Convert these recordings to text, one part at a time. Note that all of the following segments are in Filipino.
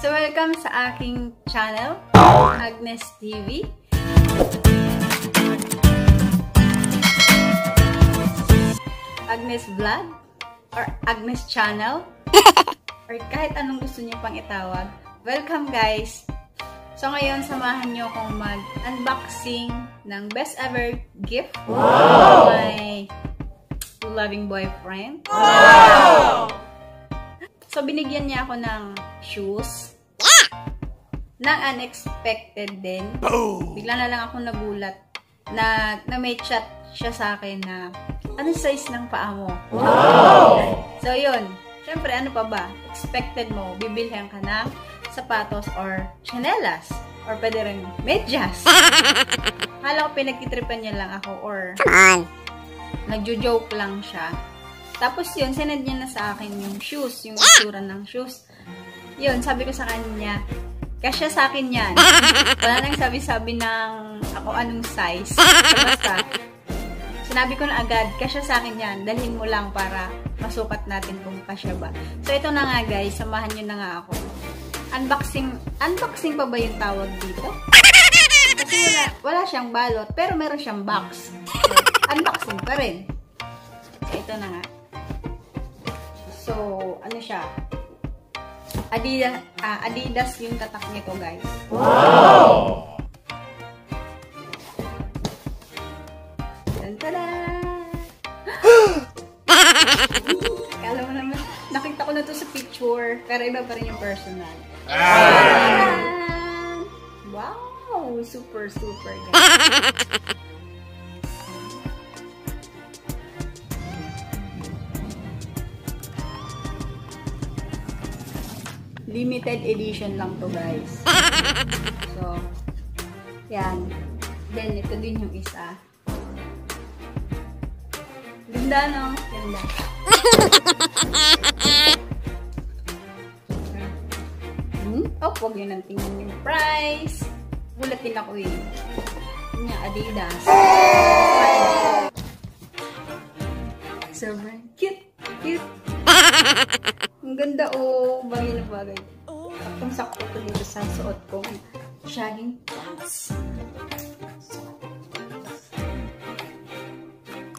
So, welcome sa aking channel, Agnes TV. Agnes Vlog or Agnes Channel or kahit anong gusto niyo pang itawag. Welcome guys! So, ngayon, samahan niyo akong mag-unboxing ng best ever gift from my loving boyfriend. Wow! So, binigyan niya ako ng shoes. Nang unexpected din. Bigla na lang ako nagulat na may chat siya sa akin na anong size ng paa mo? Wow! So, yun. Siyempre, ano pa ba? Expected mo, bibilhan ka ng sapatos or chanelas. Or pwede rin medyas. Hala ko pinagtitripan niya lang ako or nagjo-joke lang siya. Tapos yun, sinend niya na sa akin yung shoes, yung itsura ng shoes. Yun, sabi ko sa kanya, kasya sa akin yan. Wala nang sabi-sabi ng ako anong size. So, basta, sinabi ko na agad, kasya sa akin yan. Dalhin mo lang para masukat natin kung kasya ba. So, ito na nga guys, samahan nyo na nga ako. Unboxing pa ba yung tawag dito? Kasi wala siyang balot, pero meron siyang box. So, unboxing pa rin. So, ito na nga. So, ano siya? Adidas yung tatak nito, guys. Wow! Tantadan! Kala mo naman, nakita ko na to sa picture, pero iba pa rin yung personal. Wow! Super, guys. Limited edition lang to guys. So, yan. Then, ito din yung isa. Ganda, no? Ganda. Oh, huwag yun ang tingnan yung price. Gulat din ako eh. Yun yung Adidas. Sobrang cute. Ang ganda oh, bagay na bagay. Ang sakto ko dito sa suot ko. Shining pants.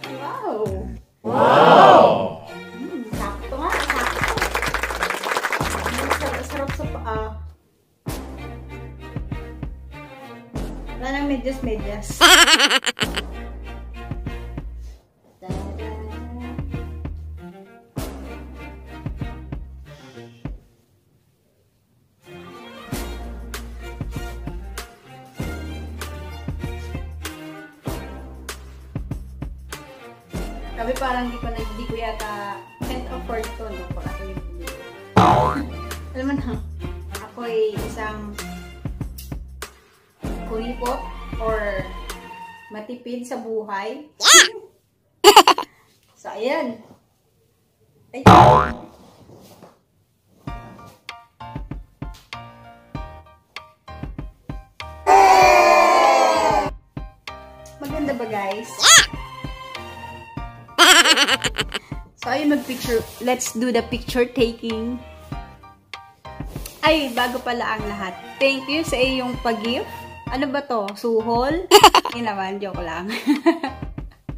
Wow! Sakto nga, sakto. Sarap sa paa. Wala nang medyas. Sabi parang hindi ko yata can't afford to, no? Pag ako yung bumili. Alam mo na, ako ay isang kuripot or matipid sa buhay. So, ayan. Ay. Maganda ba, guys? So, ayun mag-picture. Let's do the picture taking. Ay, bago pala ang lahat. Thank you sa iyong pag-gift. Ano ba to? Suhol? Hindi naman, joke lang.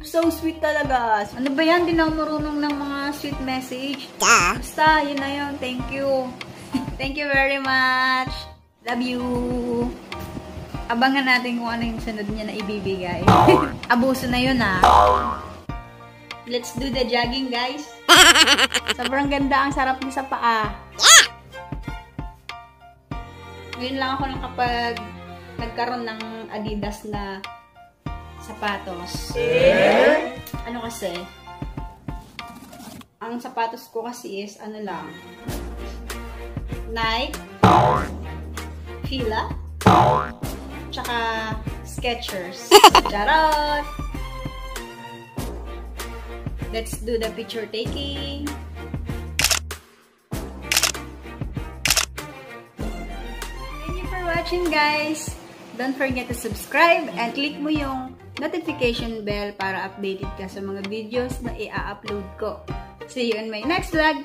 So sweet talaga. Ano ba yan? Di na marunong ng mga sweet message. Basta, yun na yun. Thank you. Thank you very much. Love you. Abangan natin kung ano yung sunod niya na ibibigay. Abuso na yun ah. Let's do the jogging, guys. Sobrang ganda. Ang sarap niya sa paa. Ngayon lang ako nang kapag nagkaroon ng Adidas na sapatos. Ano kasi? Ang sapatos ko kasi is, ano lang, Nike, Fila, tsaka Skechers. Charot! Let's do the picture taking. Thank you for watching, guys. Don't forget to subscribe and click mo yung notification bell para updated ka sa mga videos na i-upload ko. See you in my next vlog!